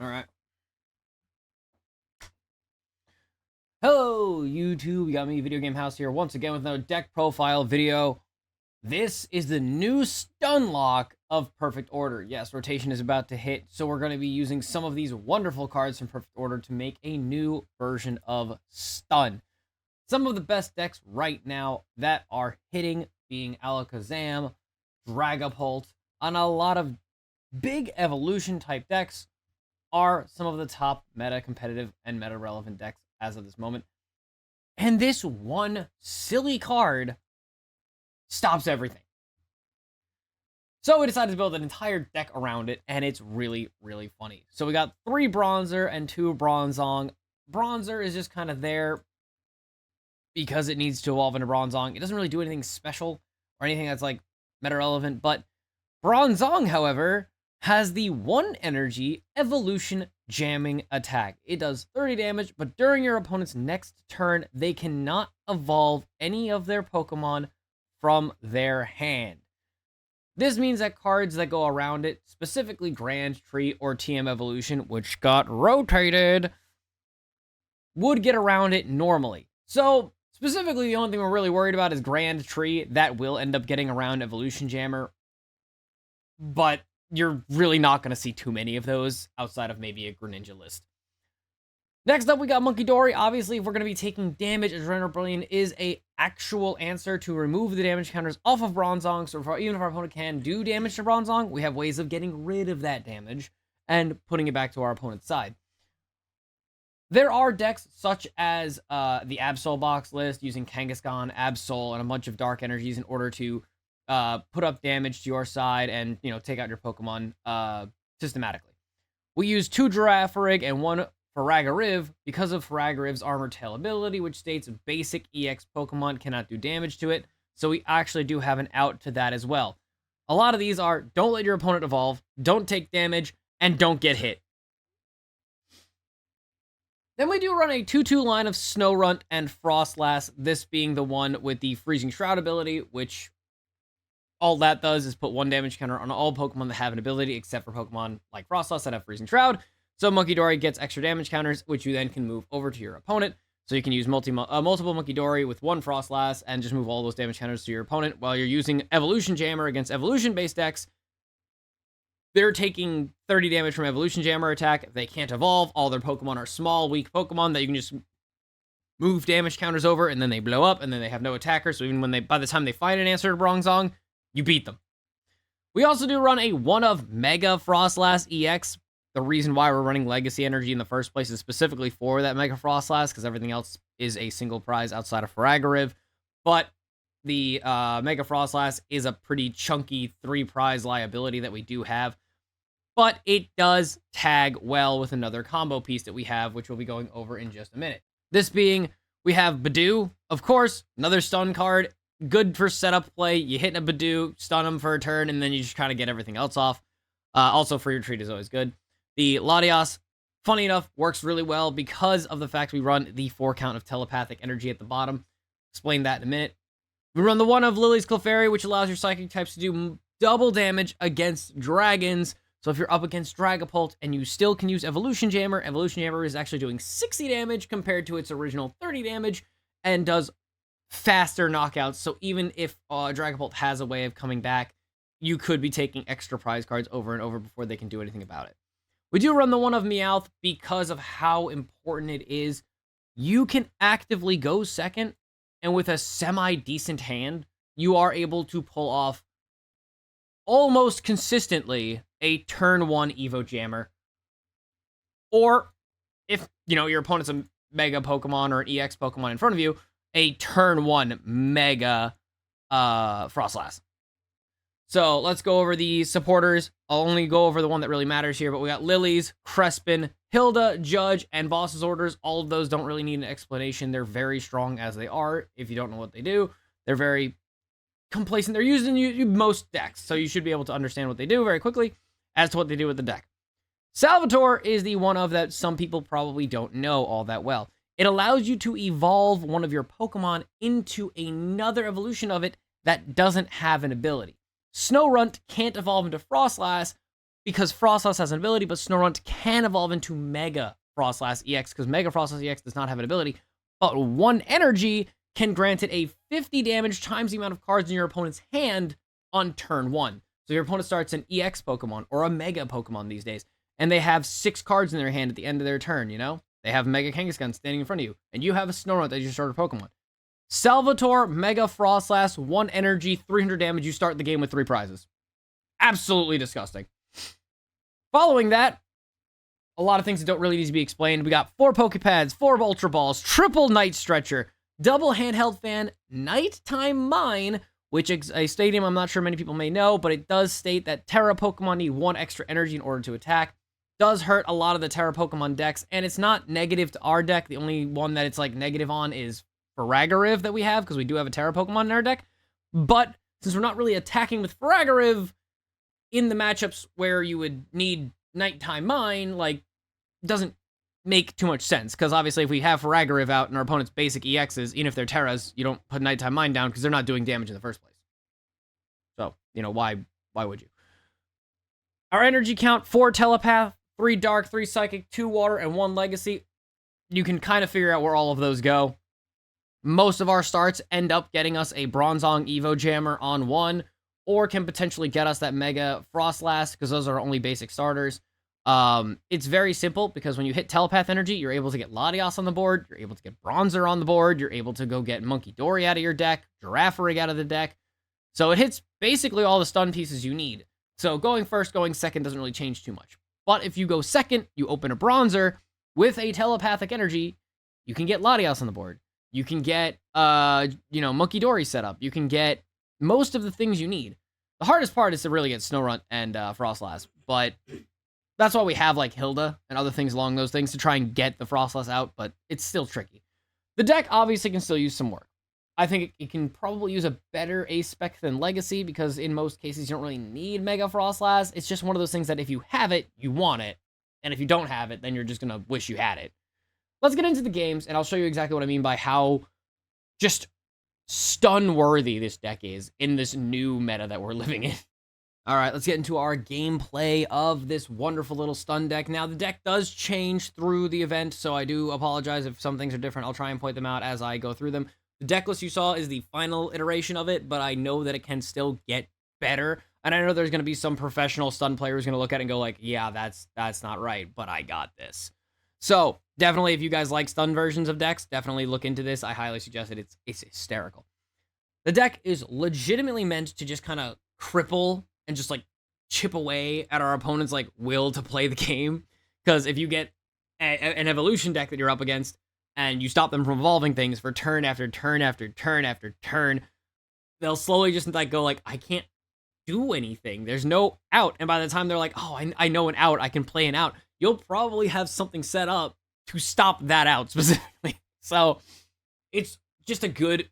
All right. Hello, YouTube. You got me, Video Game House, here once again with another deck profile video. This is the new stun lock of Perfect Order. Yes, rotation is about to hit, so we're going to be using some of these wonderful cards from Perfect Order to make a new version of stun. Some of the best decks right now that are hitting being Alakazam, Dragapult, and a lot of big evolution type decks are some of the top meta competitive and meta relevant decks as of this moment. And this one silly card stops everything. So we decided to build an entire deck around it, and it's really, really funny. So we got 3 Bronzor and 2 Bronzong. Bronzor is just kind of there because it needs to evolve into Bronzong. It doesn't really do anything special or anything that's like meta relevant, but Bronzong, however, has the 1 energy evolution jamming attack. It does 30 damage, but during your opponent's next turn, they cannot evolve any of their Pokemon from their hand. This means that cards that go around it, specifically Grand Tree or TM Evolution, which got rotated, would get around it normally. So, specifically, the only thing we're really worried about is Grand Tree. That will end up getting around Evolution Jammer. But you're really not going to see too many of those outside of maybe a Greninja list. Next up, we got Munkidori. Obviously, if we're going to be taking damage, Adrenaline Brilliant is a actual answer to remove the damage counters off of Bronzong. So even if our opponent can do damage to Bronzong, we have ways of getting rid of that damage and putting it back to our opponent's side. There are decks such as the Absol box list using Kangaskhan, Absol, and a bunch of dark energies in order to put up damage to your side and, take out your Pokemon systematically. We use 2 Girafarig and 1 Farigiraf because of Farigiraf's Armor Tail ability, which states basic EX Pokemon cannot do damage to it, so we actually do have an out to that as well. A lot of these are, don't let your opponent evolve, don't take damage, and don't get hit. Then we do run a 2-2 line of Snorunt and Froslass, this being the one with the Freezing Shroud ability, which all that does is put 1 damage counter on all Pokemon that have an ability, except for Pokemon like Froslass that have Freezing Shroud. So Munkidori gets extra damage counters, which you then can move over to your opponent. So you can use multiple Munkidori with 1 Froslass and just move all those damage counters to your opponent while you're using Evolution Jammer against Evolution-based decks. They're taking 30 damage from Evolution Jammer attack. If they can't evolve, all their Pokemon are small, weak Pokemon that you can just move damage counters over, and then they blow up, and then they have no attacker. So even when by the time they find an answer to Bronzong, you beat them. We also do run a 1 of Mega Froslass EX. The reason why we're running Legacy Energy in the first place is specifically for that Mega Froslass, because everything else is a single prize outside of Farigiraf. But the Mega Froslass is a pretty chunky 3-prize liability that we do have. But it does tag well with another combo piece that we have, which we'll be going over in just a minute. This being, we have Budew, of course, another stun card. Good for setup play. You hit a Budew, stun him for a turn, and then you just kind of get everything else off. Also, free retreat is always good. The Latias, funny enough, works really well because of the fact we run the 4 count of telepathic energy at the bottom. Explain that in a minute. We run the 1 of Lillie's Clefairy, which allows your psychic types to do double damage against dragons. So if you're up against Dragapult and you still can use Evolution Jammer is actually doing 60 damage compared to its original 30 damage and does faster knockouts. So even if Dragapult has a way of coming back, you could be taking extra prize cards over and over before they can do anything about it. We do run the 1 of Meowth because of how important it is. You can actively go second, and with a semi-decent hand, you are able to pull off almost consistently a turn 1 Evo Jammer. Or, if, your opponent's a Mega Pokemon or an EX Pokemon in front of you, a turn 1 Mega Froslass. So let's go over the supporters. I'll only go over the one that really matters here, but we got Lillie's, Crispin, Hilda, Judge, and Boss's Orders. All of those don't really need an explanation. They're very strong as they are. If you don't know what they do, they're very complacent. They're used in most decks, so you should be able to understand what they do very quickly as to what they do with the deck. Salvatore is the one of that some people probably don't know all that well. It allows you to evolve one of your Pokemon into another evolution of it that doesn't have an ability. Snorunt can't evolve into Froslass, because Froslass has an ability, but Snorunt can evolve into Mega Froslass EX, because Mega Froslass EX does not have an ability, but 1 energy can grant it a 50 damage times the amount of cards in your opponent's hand on turn 1. So your opponent starts an EX Pokemon, or a Mega Pokemon these days, and they have 6 cards in their hand at the end of their turn, you know? They have Mega Kangaskhan standing in front of you, and you have a Snorunt as your starter Pokemon. Salvatore, Mega Froslass, 1 energy, 300 damage, you start the game with 3 prizes. Absolutely disgusting. Following that, a lot of things that don't really need to be explained. We got 4 Pokepads, 4 Ultra Balls, triple Night Stretcher, double Handheld Fan, Nighttime Mine, which is a stadium I'm not sure many people may know, but it does state that Terra Pokemon need 1 extra energy in order to attack. Does hurt a lot of the Terra Pokemon decks, and it's not negative to our deck. The only one that it's like negative on is Farigiraf that we have, because we do have a Terra Pokemon in our deck. But since we're not really attacking with Farigiraf in the matchups where you would need Nighttime Mine, like, doesn't make too much sense, because obviously if we have Farigiraf out and our opponent's basic EXs, even if they're Terras, you don't put Nighttime Mine down because they're not doing damage in the first place. So, you know, why would you? Our energy count, 4 Telepath, 3 Dark, 3 Psychic, 2 Water, and 1 Legacy. You can kind of figure out where all of those go. Most of our starts end up getting us a Bronzong Evo Jammer on 1, or can potentially get us that Mega Froslass, because those are only basic starters. It's very simple, because when you hit Telepath Energy, you're able to get Latias on the board, you're able to get Bronzor on the board, you're able to go get Munkidori out of your deck, Girafarig out of the deck. So it hits basically all the stun pieces you need. So going first, going second doesn't really change too much. But if you go second, you open a Bronzor with a Telepathic Energy, you can get Latias on the board. You can get, Munkidori set up. You can get most of the things you need. The hardest part is to really get Snorunt and Froslass, but that's why we have, like, Hilda and other things along those things to try and get the Froslass out, but it's still tricky. The deck obviously can still use some work. I think it can probably use a better Ace spec than Legacy, because in most cases you don't really need Mega Froslass. It's just one of those things that if you have it, you want it, and if you don't have it, then you're just going to wish you had it. Let's get into the games, and I'll show you exactly what I mean by how just stun-worthy this deck is in this new meta that we're living in. All right, let's get into our gameplay of this wonderful little stun deck. Now, the deck does change through the event, so I do apologize if some things are different. I'll try and point them out as I go through them. The deck list you saw is the final iteration of it, but I know that it can still get better. And I know there's going to be some professional stun player who's going to look at it and go like, yeah, that's not right, but I got this. So, definitely, if you guys like stun versions of decks, definitely look into this. I highly suggest it. It's hysterical. The deck is legitimately meant to just kind of cripple and just, like, chip away at our opponent's, like, will to play the game. Because if you get an evolution deck that you're up against, and you stop them from evolving things for turn after turn after turn after turn, they'll slowly just, like, go, like, I can't do anything. There's no out. And by the time they're like, oh, I know an out, I can play an out, you'll probably have something set up to stop that out specifically. So it's just a good,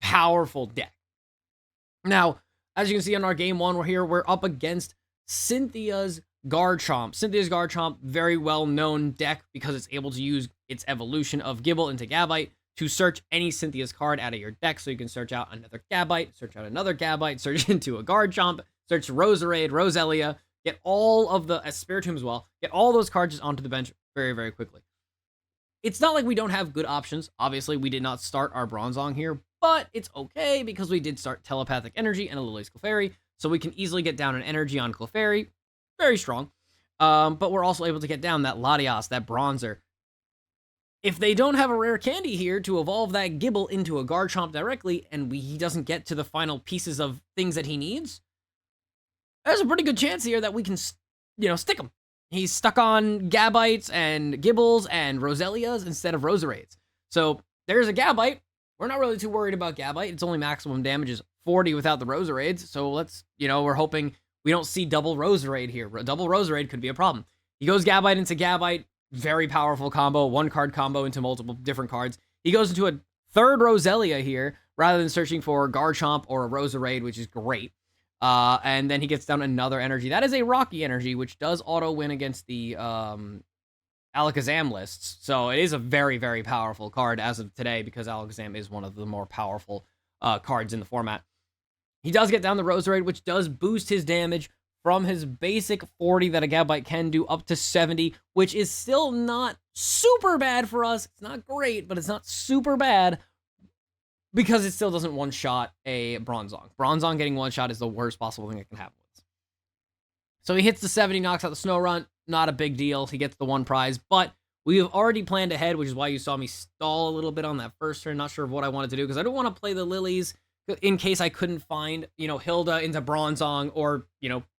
powerful deck. Now, as you can see on our game 1, we're up against Cynthia's Garchomp. Cynthia's Garchomp, very well-known deck because it's able to use its evolution of Gible into Gabite to search any Cynthia's card out of your deck. So you can search out another Gabite, search out another Gabite, search into a Garchomp, search Roserade, Roselia, get all of the Spiritomb as well, get all those cards just onto the bench very, very quickly. It's not like we don't have good options. Obviously, we did not start our Bronzong here, but it's okay because we did start Telepathic Energy and a Lillie's Clefairy, so we can easily get down an energy on Clefairy. Very strong. But we're also able to get down that Latias, that Bronzor. If they don't have a rare candy here to evolve that Gible into a Garchomp directly, and he doesn't get to the final pieces of things that he needs, there's a pretty good chance here that we can, stick him. He's stuck on Gabites and Gibbles and Roselias instead of Roserades. So there's a Gabite. We're not really too worried about Gabite. It's only maximum damage is 40 without the Roserades. So let's, we're hoping we don't see double Roserade here. Double Roserade could be a problem. He goes Gabite into Gabite. Very powerful combo. 1-card combo into multiple different cards. He goes into a third Roselia here rather than searching for Garchomp or a Roserade, which is great. And then he gets down another energy. That is a Rocky energy, which does auto-win against the Alakazam lists. So it is a very, very powerful card as of today because Alakazam is one of the more powerful cards in the format. He does get down the Roserade, which does boost his damage from his basic 40 that a Gabite can do up to 70, which is still not super bad for us. It's not great, but it's not super bad because it still doesn't one-shot a Bronzong. Bronzong getting one-shot is the worst possible thing that can happen. So he hits the 70, knocks out the Snorunt. Not a big deal. He gets the one prize, but we have already planned ahead, which is why you saw me stall a little bit on that first turn. Not sure of what I wanted to do because I don't want to play the Lillies in case I couldn't find, Hilda into Bronzong or,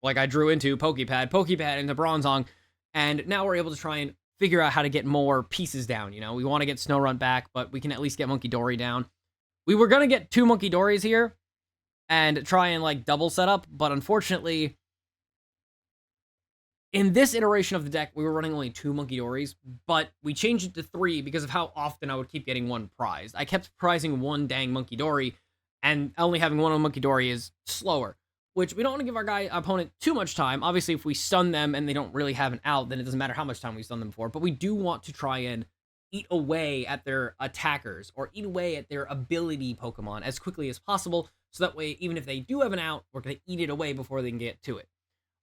like I drew into Pokepad into Bronzong. And now we're able to try and figure out how to get more pieces down. We want to get Snorunt back, but we can at least get Munkidori down. We were going to get 2 Munkidoris here and try and like double setup, but unfortunately, in this iteration of the deck, we were running only 2 Munkidoris, but we changed it to 3 because of how often I would keep getting one prize. I kept prizing one dang Munkidori, and only having one Munkidori is slower, which we don't want to give our opponent too much time. Obviously, if we stun them and they don't really have an out, then it doesn't matter how much time we stun them for, but we do want to try and eat away at their attackers or eat away at their ability Pokemon as quickly as possible, so that way, even if they do have an out, we're going to eat it away before they can get to it.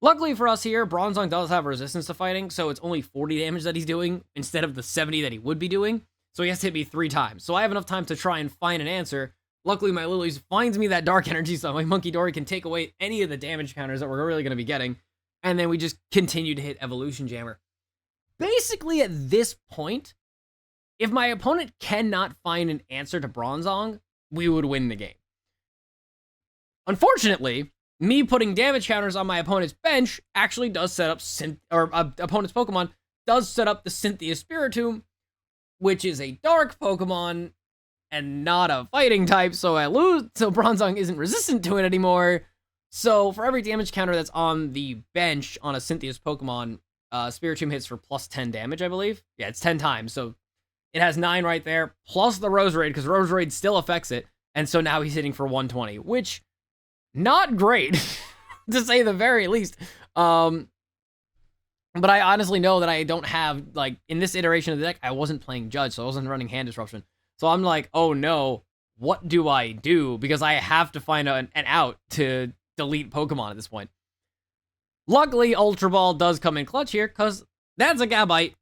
Luckily for us here, Bronzong does have resistance to fighting, so it's only 40 damage that he's doing instead of the 70 that he would be doing. So he has to hit me 3 times. So I have enough time to try and find an answer. Luckily, my Lillies finds me that dark energy, so my Munkidori can take away any of the damage counters that we're really going to be getting. And then we just continue to hit Evolution Jammer. Basically, at this point, if my opponent cannot find an answer to Bronzong, we would win the game. Unfortunately, me putting damage counters on my opponent's bench actually does set up opponent's Pokemon does set up the Cynthia Spiritomb, which is a dark Pokemon and not a fighting type, so I lose. So Bronzong isn't resistant to it anymore. So for every damage counter that's on the bench on a Cynthia's Pokemon, Spiritomb hits for plus 10 damage, I believe. Yeah, it's 10 times, so it has 9 right there, plus the Roserade, because Roserade still affects it, and so now he's hitting for 120, which not great, to say the very least. But I honestly know that I don't have, like, in this iteration of the deck, I wasn't playing Judge, so I wasn't running Hand Disruption. So I'm like, oh no, what do I do? Because I have to find an out to delete Pokemon at this point. Luckily, Ultra Ball does come in clutch here, because that's a Gabite,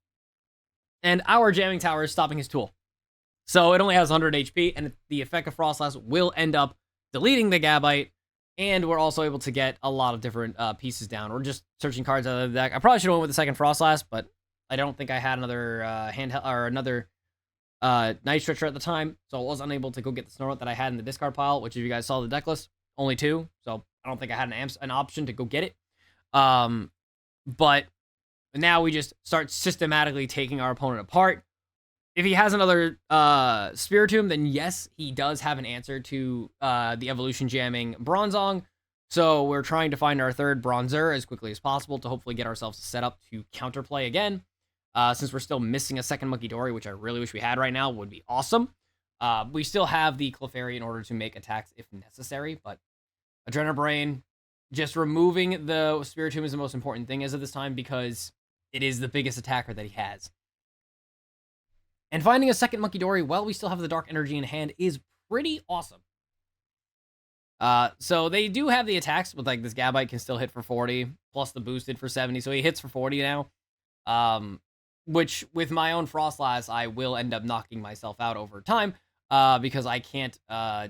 and our Jamming Tower is stopping his tool. So it only has 100 HP, and the effect of Froslass will end up deleting the Gabite. And we're also able to get a lot of different pieces down. We're just searching cards out of the deck. I probably should have went with the second Froslass, but I don't think I had another handheld or another Night Stretcher at the time, so I was unable to go get the Snorunt that I had in the discard pile. Which, if you guys saw the deck list, only 2, so I don't think I had an option to go get it. But now we just start systematically taking our opponent apart. If he has another Spiritomb, then yes, he does have an answer to the evolution jamming Bronzong. So we're trying to find our third Bronzor as quickly as possible to hopefully get ourselves set up to counterplay again. Since we're still missing a second Munkidori, which I really wish we had right now, would be awesome. We still have the Clefairy in order to make attacks if necessary, but Adrenabrain, just removing the Spiritomb is the most important thing as of this time because it is the biggest attacker that he has. And finding a second Munkidori while we still have the Dark Energy in hand is pretty awesome. So they do have the attacks, but like this Gabite can still hit for 40, plus the boosted for 70, so he hits for 40 now. Which, with my own Froslass, I will end up knocking myself out over time, because I can't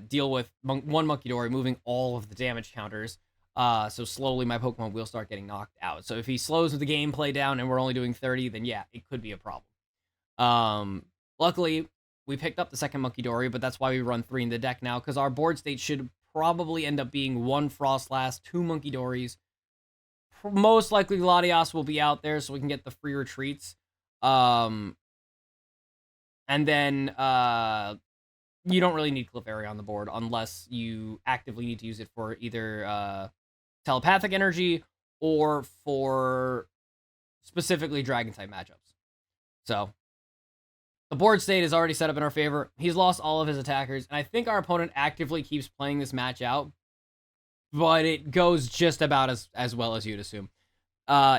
deal with one Munkidori moving all of the damage counters. So slowly my Pokemon will start getting knocked out. So if he slows the gameplay down and we're only doing 30, then yeah, it could be a problem. Luckily, we picked up the second Munkidori, but that's why we run 3 in the deck now, because our board state should probably end up being 1 Froslass, 2 Munkidoris. Most likely Latias will be out there, so we can get the free retreats. And then, you don't really need Clefairy on the board unless you actively need to use it for either, telepathic energy or for specifically Dragon-type matchups. So the board state is already set up in our favor. He's lost all of his attackers, and I think our opponent actively keeps playing this match out, but it goes just about as well as you'd assume.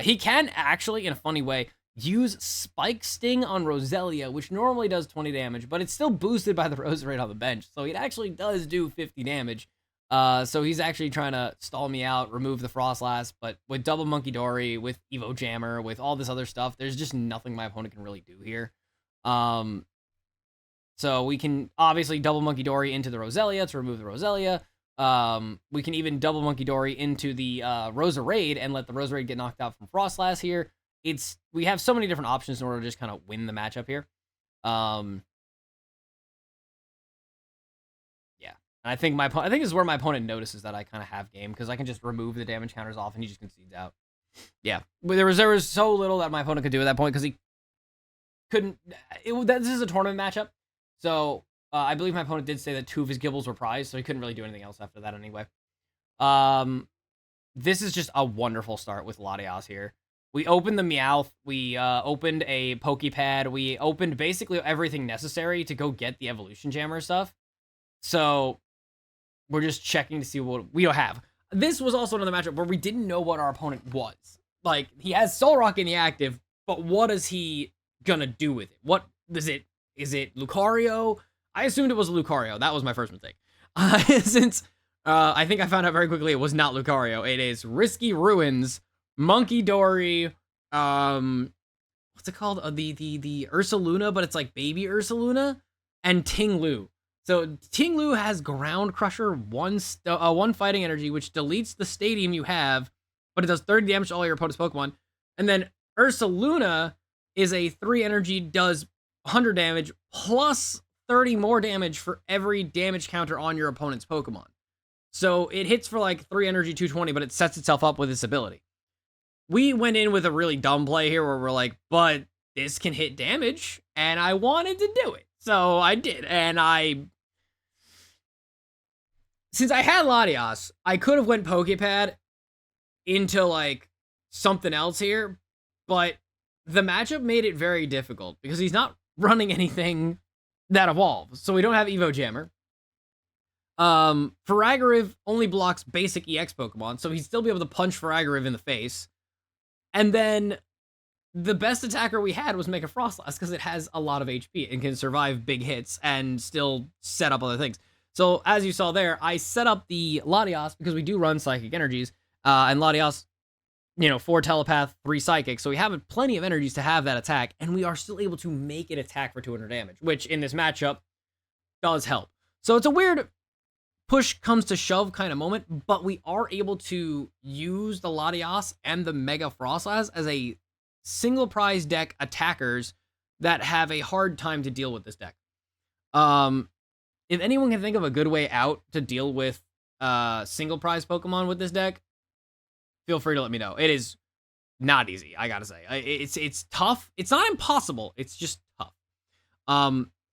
He can actually, in a funny way, use Spike Sting on Roselia, which normally does 20 damage, but it's still boosted by the Roserade on the bench, so it actually does do 50 damage. So he's actually trying to stall me out, remove the Froslass, but with double Munkidori, with Evo Jammer, with all this other stuff, there's just nothing my opponent can really do here. So we can obviously double Munkidori into the Roselia to remove the Roselia. We can even double Munkidori into the Roserade and let the Roserade get knocked out from Froslass here. We have so many different options in order to just kind of win the matchup here. Yeah, and I think this is where my opponent notices that I kind of have game, because I can just remove the damage counters off and he just concedes out. Yeah, but there was so little that my opponent could do at that point, because he couldn't. This is a tournament matchup, so I believe my opponent did say that 2 of his Gibbles were prized, so he couldn't really do anything else after that anyway. This is just a wonderful start with Latias here. We opened the Meowth, we opened a Pokepad, we opened basically everything necessary to go get the Evolution Jammer stuff. So we're just checking to see what we don't have. This was also another matchup where we didn't know what our opponent was. Like, he has Solrock in the active, but what is he gonna do with it? What is it? Is it Lucario? I assumed it was Lucario. That was my first mistake. Since I think I found out very quickly it was not Lucario. It is Risky Ruins, Munkidori, what's it called? The Ursaluna, but it's like baby Ursaluna, and Tinglu. So Tinglu has Ground Crusher, one fighting energy, which deletes the stadium you have, but it does 30 damage to all your opponent's Pokemon. And then Ursaluna is a 3 energy, does 100 damage, plus 30 more damage for every damage counter on your opponent's Pokemon. So it hits for like 3 energy, 220, but it sets itself up with this ability. We went in with a really dumb play here where we're like, but this can hit damage, and I wanted to do it. So I did, and since I had Latias, I could have went Pokepad into like something else here, but the matchup made it very difficult because he's not running anything that evolves. So we don't have Evo Jammer. Farigiraf only blocks basic EX Pokemon, so he'd still be able to punch Farigiraf in the face. And then the best attacker we had was Mega Froslass, because it has a lot of HP and can survive big hits and still set up other things. So as you saw there, I set up the Latias because we do run Psychic Energies, and Latias, 4 Telepath, 3 Psychic, so we have plenty of energies to have that attack, and we are still able to make it attack for 200 damage, which in this matchup does help. So it's a weird push comes to shove kind of moment, but we are able to use the Latias and the Mega Froslass as a single prize deck attackers that have a hard time to deal with this deck. If anyone can think of a good way out to deal with single prize Pokemon with this deck, feel free to let me know. It is not easy, I gotta say. It's tough. It's not impossible. It's just tough.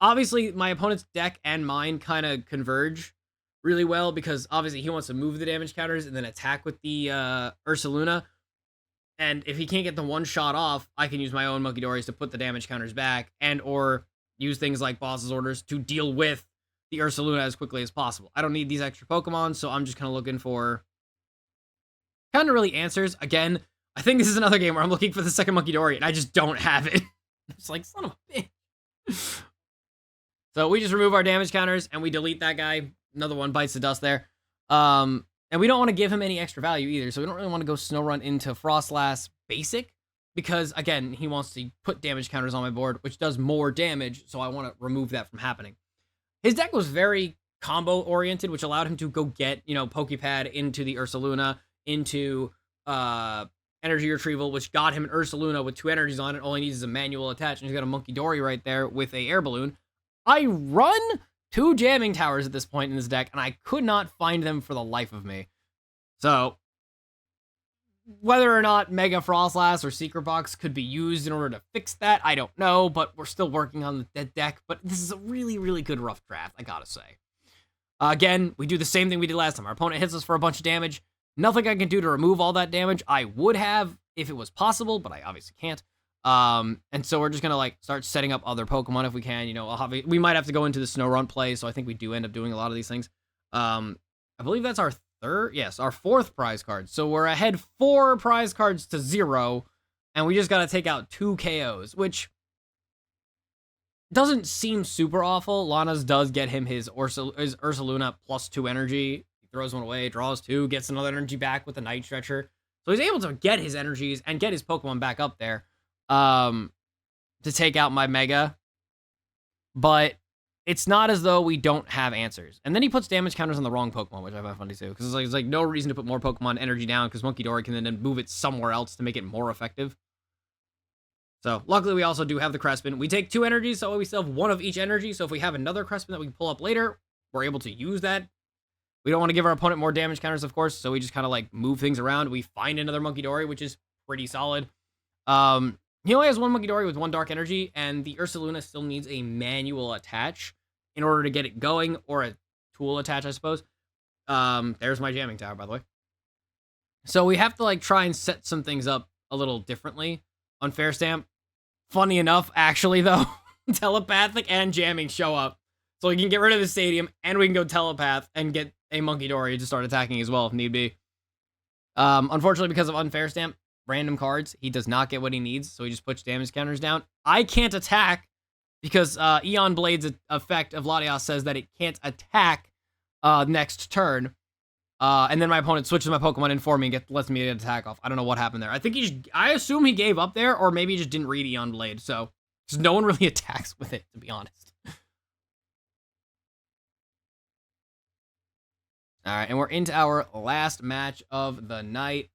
Obviously, my opponent's deck and mine kind of converge really well because obviously he wants to move the damage counters and then attack with the Ursaluna. And if he can't get the one shot off, I can use my own Munkidoris to put the damage counters back and or use things like Boss's Orders to deal with the Ursaluna as quickly as possible. I don't need these extra Pokemon, so I'm just kind of looking for kind of really answers. Again, I think this is another game where I'm looking for the second Munkidori and I just don't have it. It's like, son of a bitch. So we just remove our damage counters and we delete that guy. Another one bites the dust there. And we don't want to give him any extra value either, so we don't really want to go Snorunt into Froslass Basic, because, again, he wants to put damage counters on my board, which does more damage, so I want to remove that from happening. His deck was very combo-oriented, which allowed him to go get, Pokepad into the Ursaluna, into Energy Retrieval, which got him an Ursaluna with 2 energies on it. All he needs is a manual attach, and he's got a Munkidori right there with a Air Balloon. I run 2 jamming towers at this point in this deck, and I could not find them for the life of me. So, whether or not Mega Froslass or Secret Box could be used in order to fix that, I don't know, but we're still working on the deck. But this is a really, really good rough draft, I gotta say. Again, we do the same thing we did last time. Our opponent hits us for a bunch of damage. Nothing I can do to remove all that damage. I would have if it was possible, but I obviously can't. And so we're just gonna start setting up other Pokemon if we can. We might have to go into the Snorunt play, so I think we do end up doing a lot of these things. I believe that's our our 4th prize card. So we're ahead 4 prize cards to 0, and we just gotta take out 2 KOs, which doesn't seem super awful. Lana's does get him his Ursaluna plus 2 energy throws one away, draws 2, gets another energy back with the Night Stretcher. So he's able to get his energies and get his Pokemon back up there to take out my Mega. But it's not as though we don't have answers. And then he puts damage counters on the wrong Pokemon, which I find funny too. Because there's like no reason to put more Pokemon energy down because Munkidori can then move it somewhere else to make it more effective. So luckily we also do have the Crispin. We take 2 energies, so we still have 1 of each energy. So if we have another Crispin that we can pull up later, we're able to use that. We don't want to give our opponent more damage counters, of course. So we just kind of like move things around. We find another Munkidori, which is pretty solid. He only has 1 Munkidori with 1 Dark Energy, and the Ursaluna still needs a manual attach in order to get it going, or a tool attach, I suppose. There's my jamming tower, by the way. So we have to like try and set some things up a little differently on Fair Stamp. Funny enough, actually, though, telepathic and jamming show up. So we can get rid of the stadium, and we can go telepath and get a Munkidori to start attacking as well if need be. Unfortunately, because of unfair stamp, random cards, he does not get what he needs, so he just puts damage counters down. I can't attack because Eon Blade's effect of Latias says that it can't attack next turn. And then my opponent switches my Pokemon in for me and lets me get an attack off. I don't know what happened there. I assume he gave up there, or maybe he just didn't read Eon Blade, so because no one really attacks with it, to be honest. All right, and we're into our last match of the night.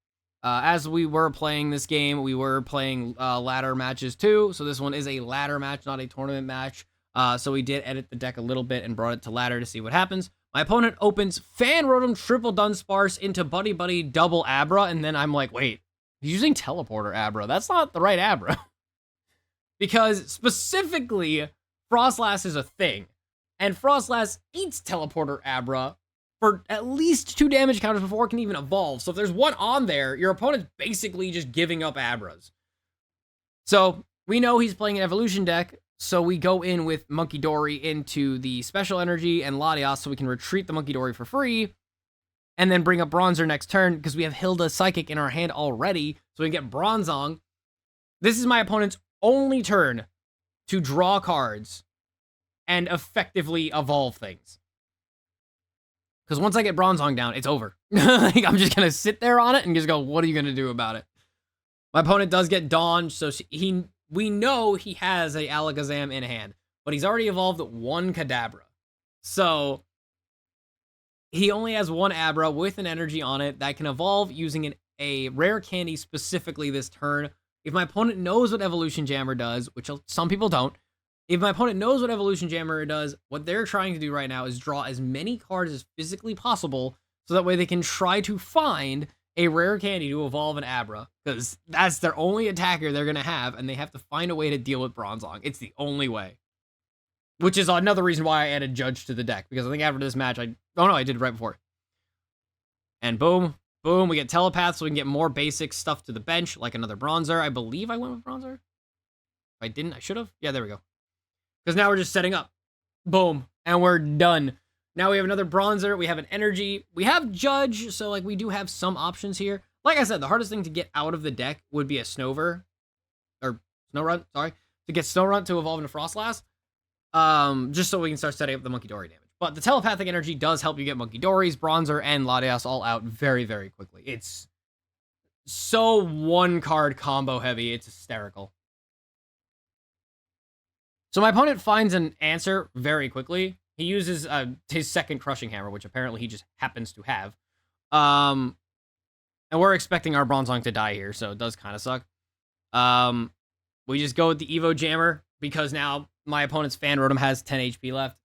As we were playing this game, we were playing ladder matches too. So this one is a ladder match, not a tournament match. So we did edit the deck a little bit and brought it to ladder to see what happens. My opponent opens Fan Rotom Triple Dunsparce into Buddy Buddy Double Abra, and then I'm like, wait, he's using Teleporter Abra. That's not the right Abra. Because specifically, Froslass is a thing. And Froslass eats Teleporter Abra for at least 2 damage counters before it can even evolve. So if there's one on there, your opponent's basically just giving up Abras. So we know he's playing an evolution deck, so we go in with Munkidori into the special energy and Latias so we can retreat the Munkidori for free, and then bring up Bronzor next turn because we have Hilda Psychic in our hand already, so we can get Bronzong. This is my opponent's only turn to draw cards and effectively evolve things. Because once I get Bronzong down, it's over. Like, I'm just going to sit there on it and just go, what are you going to do about it? My opponent does get Dawn, so we know he has a Alakazam in hand, but he's already evolved 1 Kadabra. So he only has 1 Abra with an energy on it that can evolve using a rare candy specifically this turn. If my opponent knows what Evolution Jammer does, which some people don't, if my opponent knows what Evolution Jammer does, what they're trying to do right now is draw as many cards as physically possible so that way they can try to find a rare candy to evolve an Abra, because that's their only attacker they're going to have, and they have to find a way to deal with Bronzong. It's the only way. Which is another reason why I added Judge to the deck, because I think after this match, I did it right before. And boom, boom, we get Telepath, so we can get more basic stuff to the bench, like another Bronzor. I believe I went with Bronzor. If I didn't, I should have. Yeah, there we go. Because now we're just setting up. Boom, and we're done. Now we have another Bronzor, we have an energy, we have Judge, so like we do have some options here. Like I said, the hardest thing to get out of the deck would be a Snorunt, sorry, to get Snorunt to evolve into Froslass, just so we can start setting up the Munkidori damage. But the telepathic energy does help you get Munkidoris, Bronzor, and Latias all out very, very quickly. It's so 1-card combo heavy, it's hysterical. So my opponent finds an answer very quickly. He uses his second Crushing Hammer, which apparently he just happens to have. And we're expecting our Bronzong to die here, so it does kind of suck. We just go with the Evo Jammer, because now my opponent's Fan Rotom has 10 HP left.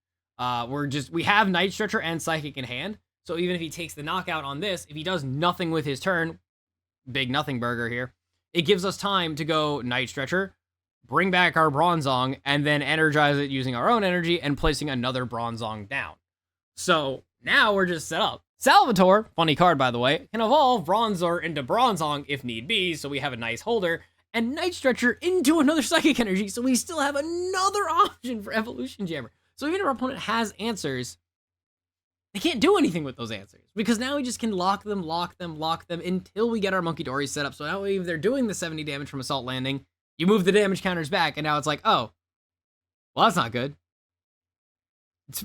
We have Night Stretcher and Psychic in hand, so even if he takes the knockout on this, if he does nothing with his turn, big nothing burger here, it gives us time to go Night Stretcher, bring back our Bronzong, and then energize it using our own energy and placing another Bronzong down. So now we're just set up. Salvatore, funny card by the way, can evolve Bronzor into Bronzong if need be, so we have a nice holder, and Night Stretcher into another Psychic Energy, so we still have another option for Evolution Jammer. So even if our opponent has answers, they can't do anything with those answers, because now we just can lock them until we get our Munkidori set up. So now if they're doing the 70 damage from Assault Landing, you move the damage counters back, and now it's like, oh, well, that's not good.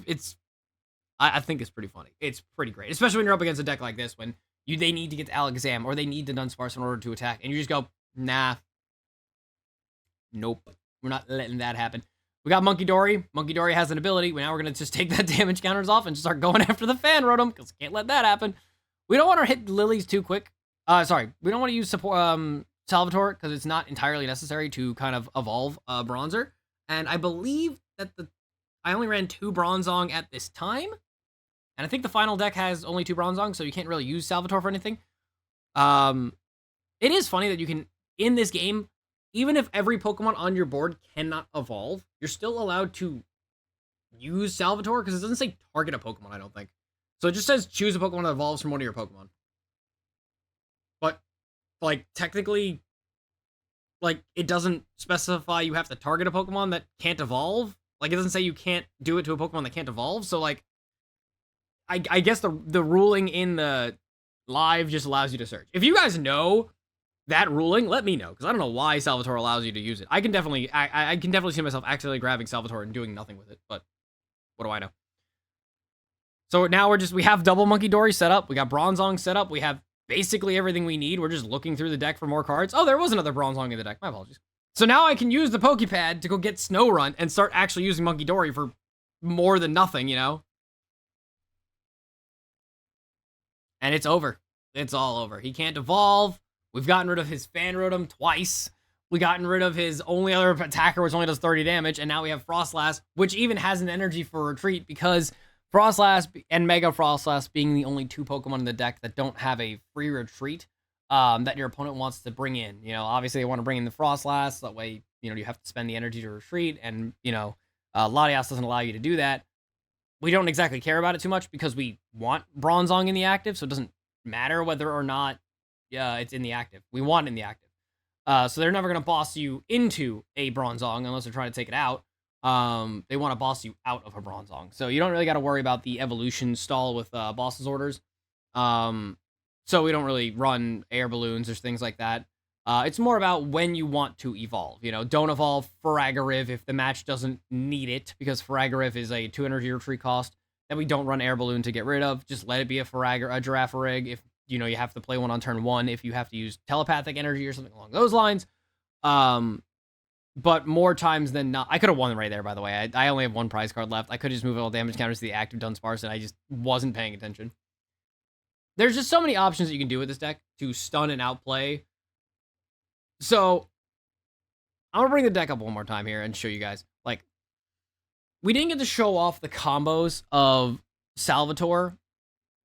It's I think it's pretty funny. It's pretty great, especially when you're up against a deck like this when they need to get to Alakazam or they need to Dunsparce in order to attack, and you just go, nah, nope, we're not letting that happen. We got Munkidori. Munkidori has an ability. Now we're going to just take that damage counters off and just start going after the Fan Rotom, because can't let that happen. We don't want to hit Lilies too quick. Sorry, we don't want to use support Salvatore, because it's not entirely necessary to kind of evolve Bronzor. And I believe that I only ran 2 Bronzong at this time. And I think the final deck has only 2 Bronzong, so you can't really use Salvatore for anything. It is funny that you can, in this game, even if every Pokemon on your board cannot evolve, you're still allowed to use Salvatore, because it doesn't say target a Pokemon, I don't think. So it just says choose a Pokemon that evolves from one of your Pokemon. But, like, technically, like, it doesn't specify you have to target a Pokemon that can't evolve. Like, it doesn't say you can't do it to a Pokemon that can't evolve. So, like, I guess the ruling in the live just allows you to search. If you guys know that ruling, let me know, because I don't know why Salvatore allows you to use it. I can definitely see myself accidentally grabbing Salvatore and doing nothing with it, but what do I know? So now we have double Munkidori set up. We got Bronzong set up. We have basically everything we need. We're just looking through the deck for more cards. Oh, there was another Bronzong in the deck. My apologies. So now I can use the Pokepad to go get Snorunt and start actually using Munkidori for more than nothing, you know? And it's over. It's all over. He can't evolve. We've gotten rid of his Fan Rotom twice. We've gotten rid of his only other attacker, which only does 30 damage. And now we have Froslass, which even has an energy for retreat, because Froslass and Mega Froslass being the only 2 Pokemon in the deck that don't have a free retreat that your opponent wants to bring in. You know, obviously they want to bring in the Froslass. That way, you know, you have to spend the energy to retreat. And, you know, Latias doesn't allow you to do that. We don't exactly care about it too much because we want Bronzong in the active. So it doesn't matter whether or not it's in the active. We want it in the active. So they're never going to boss you into a Bronzong unless they're trying to take it out. They want to boss you out of a Bronzong. So you don't really got to worry about the evolution stall with boss's orders. So we don't really run air balloons or things like that. It's more about when you want to evolve. You know, don't evolve Farigiraf if the match doesn't need it, because Farigiraf is a 2 energy retreat cost that we don't run air balloon to get rid of. Just let it be a Girafarig if, you know, you have to play one on turn 1, if you have to use telepathic energy or something along those lines. But more times than not, I could have won right there, by the way. I only have 1 prize card left. I could just move all damage counters to the active Dunsparce, and I just wasn't paying attention. There's just so many options that you can do with this deck to stun and outplay. So, I'm going to bring the deck up one more time here and show you guys. Like, we didn't get to show off the combos of Salvatore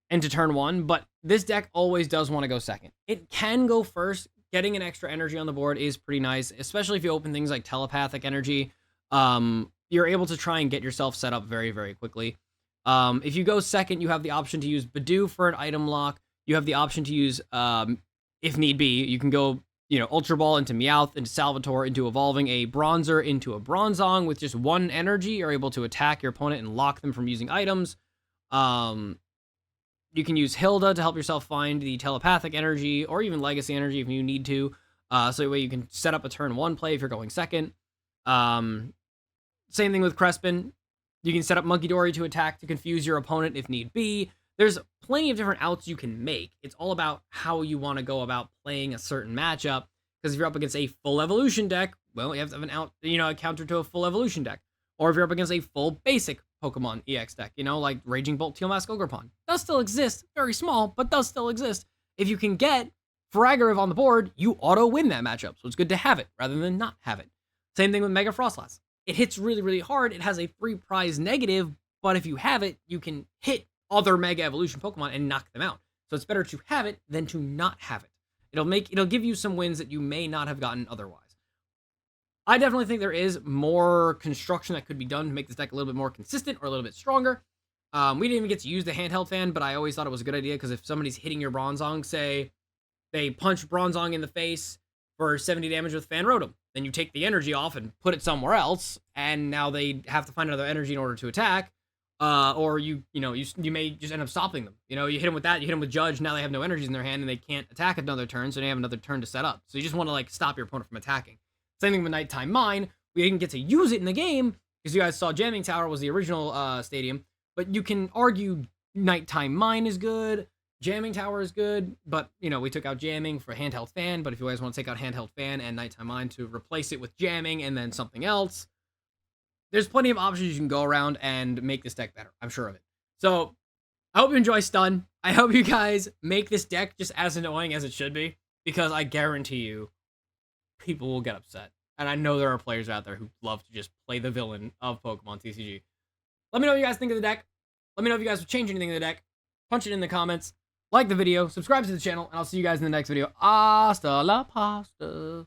into turn 1, but this deck always does want to go second. It can go first. Getting an extra energy on the board is pretty nice, especially if you open things like telepathic energy. You're able to try and get yourself set up very, very quickly. If you go second, you have the option to use Budew for an item lock. You have the option to use, if need be, you can go, you know, Ultra Ball into Meowth, into Salvatore, into evolving a Bronzor into a Bronzong with just 1 energy. You're able to attack your opponent and lock them from using items. You can use Hilda to help yourself find the telepathic energy, or even legacy energy if you need to. So that way you can set up a turn 1 play if you're going second. Same thing with Crispin. You can set up Munkidori to attack to confuse your opponent if need be. There's plenty of different outs you can make. It's all about how you want to go about playing a certain matchup. Because if you're up against a full evolution deck, well, you have to have an out, you know, a counter to a full evolution deck. Or if you're up against a full basic Pokemon EX deck, you know, like Raging Bolt, Teal Mask, Ogerpon. Does still exist. Very small, but does still exist. If you can get Farigiraf on the board, you auto-win that matchup. So it's good to have it rather than not have it. Same thing with Mega Froslass. It hits really, really hard. It has a 3 prize negative, but if you have it, you can hit other Mega Evolution Pokemon and knock them out. So it's better to have it than to not have it. It'll give you some wins that you may not have gotten otherwise. I definitely think there is more construction that could be done to make this deck a little bit more consistent or a little bit stronger. We didn't even get to use the Handheld Fan, but I always thought it was a good idea, because if somebody's hitting your Bronzong, say they punch Bronzong in the face for 70 damage with Fan Rotom, then you take the energy off and put it somewhere else, and now they have to find another energy in order to attack. Or you may just end up stopping them. You know, you hit them with that, you hit them with Judge, now they have no energies in their hand and they can't attack another turn, so they have another turn to set up. So you just want to, like, stop your opponent from attacking. Same thing with Nighttime Mine. We didn't get to use it in the game because you guys saw Jamming Tower was the original stadium. but you can argue Nighttime Mine is good, Jamming Tower is good, but, you know, we took out Jamming for Handheld Fan, but if you guys want to take out Handheld Fan and Nighttime Mine to replace it with Jamming and then something else, there's plenty of options you can go around and make this deck better. I'm sure of it. So, I hope you enjoy Stun. I hope you guys make this deck just as annoying as it should be, because I guarantee you, people will get upset. And I know there are players out there who love to just play the villain of Pokemon TCG. Let me know what you guys think of the deck. Let me know if you guys would change anything in the deck. Punch it in the comments. Like the video. Subscribe to the channel. And I'll see you guys in the next video. Hasta la pasta.